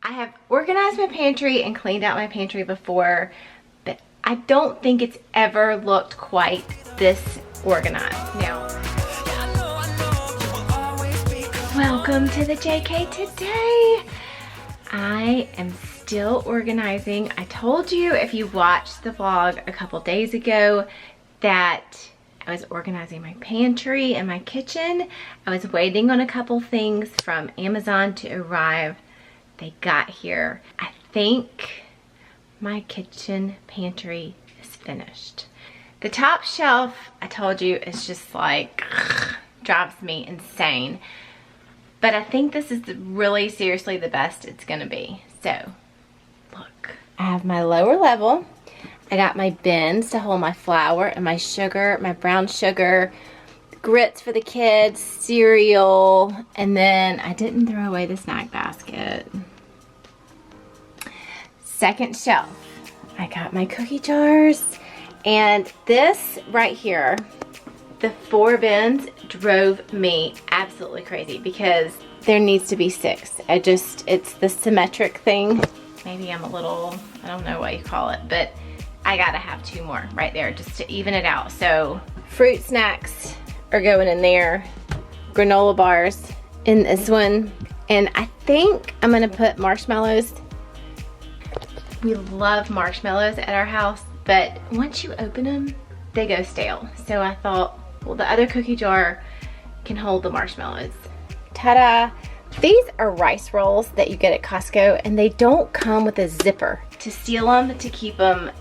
I have organized my pantry and cleaned out my pantry before, but I don't think it's ever looked quite this organized. Now, welcome to the JK Today. I am still organizing. I told you if you watched the vlog a couple days ago that I was organizing my pantry and my kitchen. I was waiting on a couple things from Amazon to arrive. They got here. I think my kitchen pantry is finished. The top shelf, I told you, is just like, drives me insane. But I think this is really seriously the best it's gonna be. So, look. I have my lower level. I got my bins to hold my flour and my sugar, my brown sugar, grits for the kids, cereal, and then I didn't throw away the snack basket. Second shelf, I got my cookie jars, and this right here, the 4 bins drove me absolutely crazy because there needs to be 6. It's the symmetric thing. Maybe I'm a little, I don't know what you call it, but I gotta have 2 more right there just to even it out. So fruit snacks are going in there, granola bars in this one, and I think I'm gonna put marshmallows. We love marshmallows at our house, but once you open them, they go stale. So I thought, well, the other cookie jar can hold the marshmallows. Ta-da! These are rice rolls that you get at Costco, and they don't come with a zipper to seal them, to keep them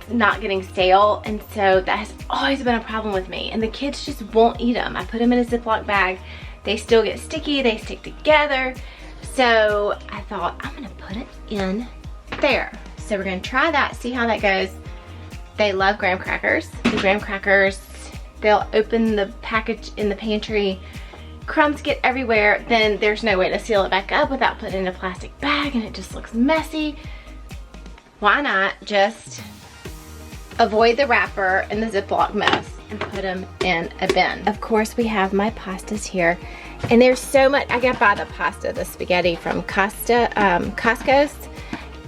not getting stale, and so that has always been a problem with me, and the kids just won't eat them. I put them in a Ziploc bag, they still get sticky, they stick together, so I thought I'm gonna put it in there. So we're gonna try that, see how that goes. They love graham crackers. The graham crackers, they'll open the package in the pantry, crumbs get everywhere, then there's no way to seal it back up without putting it in a plastic bag, and it just looks messy. Why not just avoid the wrapper and the Ziploc mess and put them in a bin? Of course, we have my pastas here, and there's so much. I got by the spaghetti from Costco's,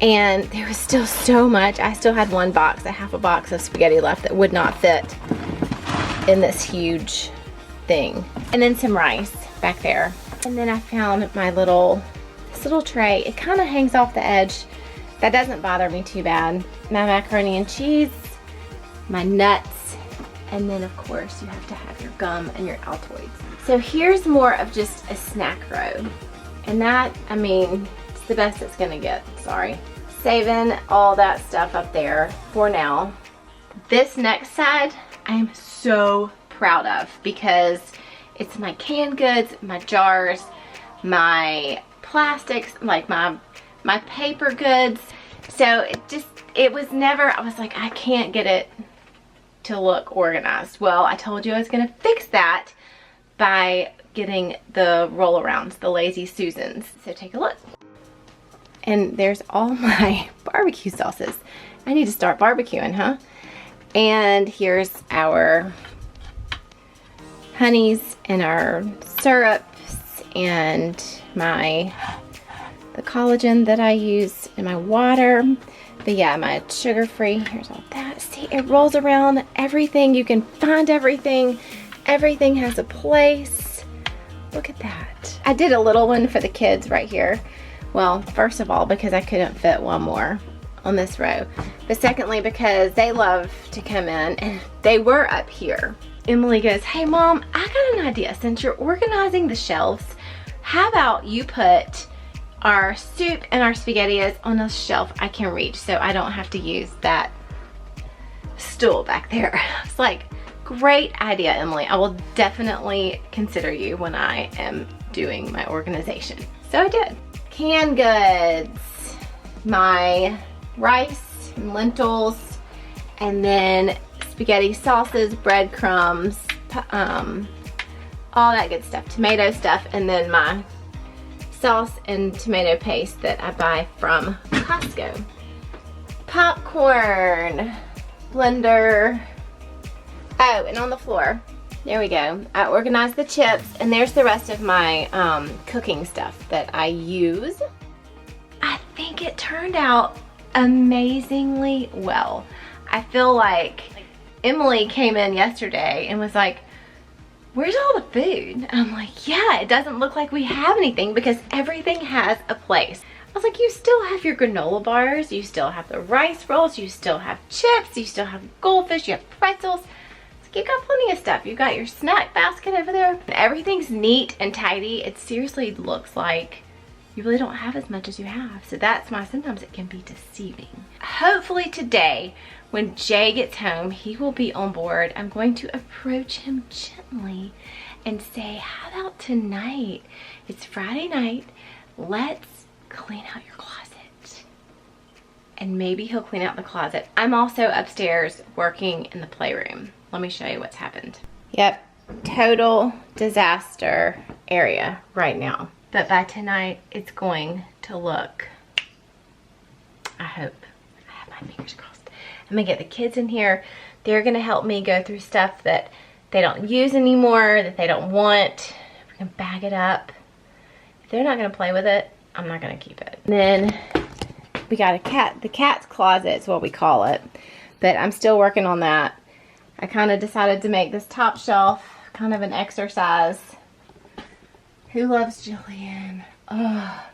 and there was still so much. I still had one box, a half a box of spaghetti left that would not fit in this huge thing. And then some rice back there. And then I found this little tray. It kind of hangs off the edge. That doesn't bother me too bad. My macaroni and cheese, my nuts, and then of course you have to have your gum and your Altoids. So here's more of just a snack row. And that, I mean, it's the best it's gonna get, sorry. Saving all that stuff up there for now. This next side, I am so proud of because it's my canned goods, my jars, my plastics, like my paper goods. So it was never, I was like, I can't get it to look organized. Well, I told you I was gonna fix that by getting the roll-arounds, the Lazy Susans. So take a look. And there's all my barbecue sauces. I need to start barbecuing, huh? And here's our honeys and our syrups and the collagen that I use in my water. But yeah, my sugar-free, here's all that. See, it rolls around everything. You can find everything. Everything has a place. Look at that. I did a little one for the kids right here. Well, first of all, because I couldn't fit one more on this row. But secondly, because they love to come in, and they were up here. Emily goes, hey Mom, I got an idea. Since you're organizing the shelves, how about you put our soup and our SpaghettiOs on a shelf I can reach so I don't have to use that stool back there. It's like, great idea, Emily. I will definitely consider you when I am doing my organization. So I did. Canned goods, my rice, and lentils, and then spaghetti sauces, breadcrumbs, all that good stuff, tomato stuff, and then my sauce and tomato paste that I buy from Costco. Popcorn, blender. Oh, and on the floor, there we go. I organized the chips, and there's the rest of my cooking stuff that I use. it turned out amazingly well. I feel like Emily came in yesterday and was like, where's all the food? And I'm like, yeah, it doesn't look like we have anything because everything has a place. I was like, you still have your granola bars, you still have the rice rolls, you still have chips, you still have goldfish, you have pretzels. You got plenty of stuff. You got your snack basket over there. Everything's neat and tidy. It seriously looks like you really don't have as much as you have. So that's why sometimes it can be deceiving. Hopefully today, when Jay gets home, he will be on board. I'm going to approach him gently and say, how about tonight? It's Friday night. Let's clean out your closet. And maybe he'll clean out the closet. I'm also upstairs working in the playroom. Let me show you what's happened. Yep, total disaster area right now. But by tonight, it's going to look, I hope, I have my fingers crossed. I'm gonna get the kids in here. They're gonna help me go through stuff that they don't use anymore, that they don't want. We're gonna bag it up. If they're not gonna play with it, I'm not gonna keep it. And then we got a cat, the cat's closet is what we call it. But I'm still working on that. I kind of decided to make this top shelf kind of an exercise. Who loves Jillian? Oh.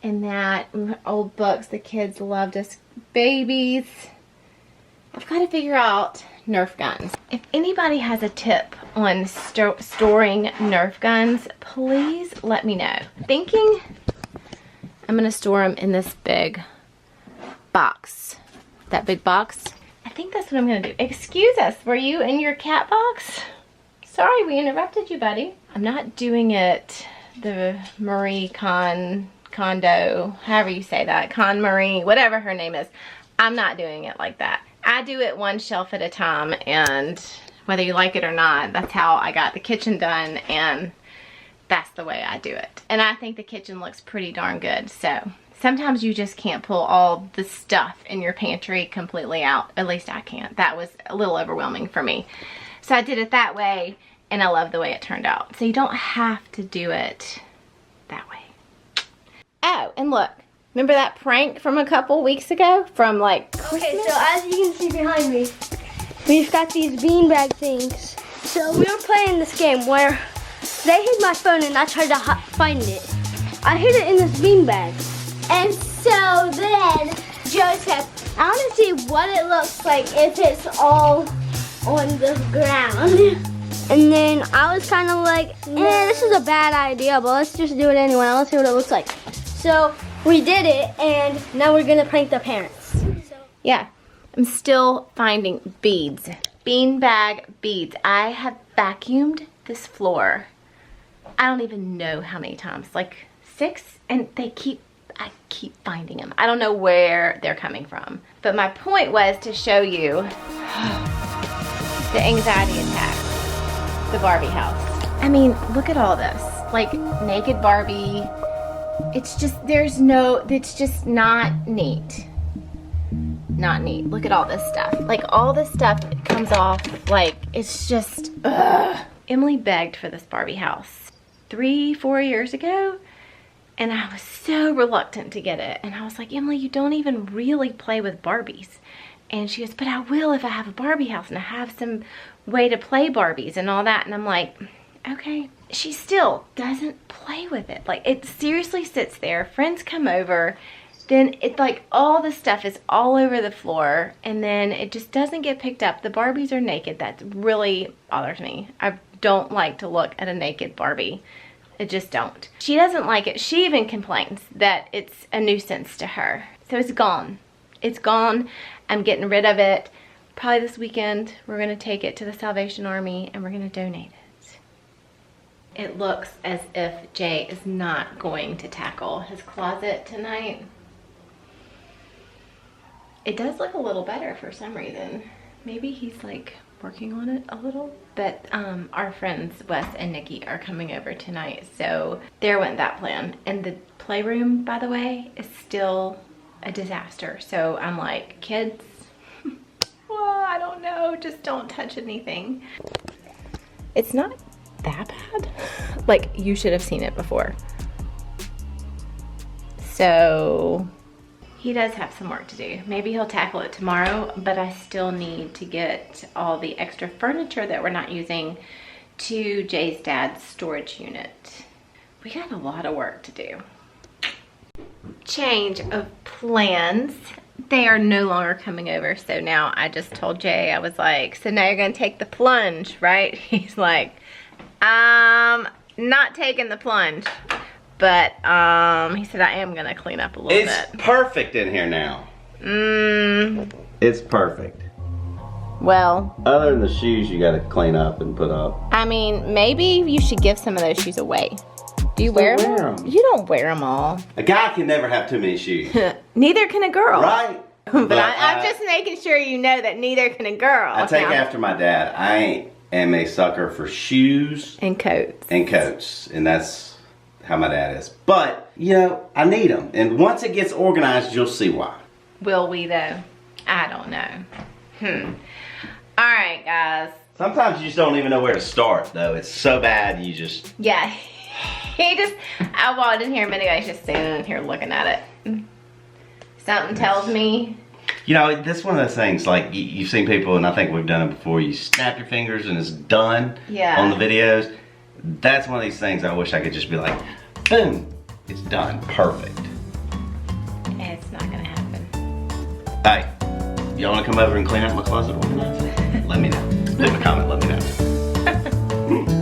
And that old books the kids loved as babies. I've got to figure out Nerf guns. If anybody has a tip on storing Nerf guns, please let me know. Thinking I'm going to store them in this big box. That big box. I think that's what I'm gonna do. Excuse us, were you in your cat box? Sorry, we interrupted you, buddy. I'm not doing it the Marie Kondo, however you say that, Con Marie, whatever her name is. I'm not doing it like that. I do it one shelf at a time, and whether you like it or not, that's how I got the kitchen done, and that's the way I do it. And I think the kitchen looks pretty darn good, so. Sometimes you just can't pull all the stuff in your pantry completely out. At least I can't. That was a little overwhelming for me. So I did it that way, and I love the way it turned out. So you don't have to do it that way. Oh, and look. Remember that prank from a couple weeks ago? From like Christmas? Okay, so as you can see behind me, we've got these beanbag things. So we were playing this game where they hid my phone and I tried to find it. I hid it in this beanbag. And so then Joe said, I want to see what it looks like if it's all on the ground. And then I was kind of like, this is a bad idea, but let's just do it anyway. Let's see what it looks like. So we did it, and now we're going to prank the parents. Yeah, I'm still finding beads. Beanbag beads. I have vacuumed this floor. I don't even know how many times, like 6, and I keep finding them. I don't know where they're coming from. But my point was to show you the anxiety attack, the Barbie house. I mean, look at all this. Like, naked Barbie. It's just, it's just not neat. Not neat. Look at all this stuff. Like, all this stuff comes off, like, it's just, ugh. Emily begged for this Barbie house 3-4 years ago. And I was so reluctant to get it. And I was like, Emily, you don't even really play with Barbies. And she goes, but I will if I have a Barbie house and I have some way to play Barbies and all that. And I'm like, okay. She still doesn't play with it. Like, it seriously sits there. Friends come over. Then it, like, all the stuff is all over the floor. And then it just doesn't get picked up. The Barbies are naked. That really bothers me. I don't like to look at a naked Barbie. I just don't. She doesn't like it. She even complains that it's a nuisance to her. So it's gone. It's gone. I'm getting rid of it. Probably this weekend, we're going to take it to the Salvation Army and we're going to donate it. It looks as if Jay is not going to tackle his closet tonight. It does look a little better for some reason. Maybe he's like working on it a little. But our friends Wes and Nikki are coming over tonight, so there went that plan. And the playroom, by the way, is still a disaster. So I'm like, kids, well, I don't know, just don't touch anything. It's not that bad. Like, you should have seen it before. So he does have some work to do. Maybe he'll tackle it tomorrow, but I still need to get all the extra furniture that we're not using to Jay's dad's storage unit. We got a lot of work to do. Change of plans. They are no longer coming over, so now I just told Jay, I was like, so now you're gonna take the plunge, right? He's like, not taking the plunge. But he said I am gonna clean up a little bit. It's perfect in here now. It's perfect. Well, other than the shoes you gotta clean up and put up. I mean, maybe you should give some of those shoes away. Do you wear them? You don't wear them all. A guy can never have too many shoes. Neither can a girl. Right? But I'm just making sure you know that neither can a girl. I take after my dad. I am a sucker for shoes. And coats. And coats. And that's how my dad is. But, you know, I need them. And once it gets organized, you'll see why. Will we though? I don't know. Alright, guys. Sometimes you just don't even know where to start, though. It's so bad, you just... Yeah. I walked in here a minute ago, he's just standing in here looking at it. Something tells me. You know, that's one of those things, like, you've seen people, and I think we've done it before, you snap your fingers and it's done on the videos. That's one of these things I wish I could just be like, boom, it's done, perfect. It's not gonna happen. Hey, y'all wanna come over and clean out my closet organize it? Let me know. Leave a comment, let me know.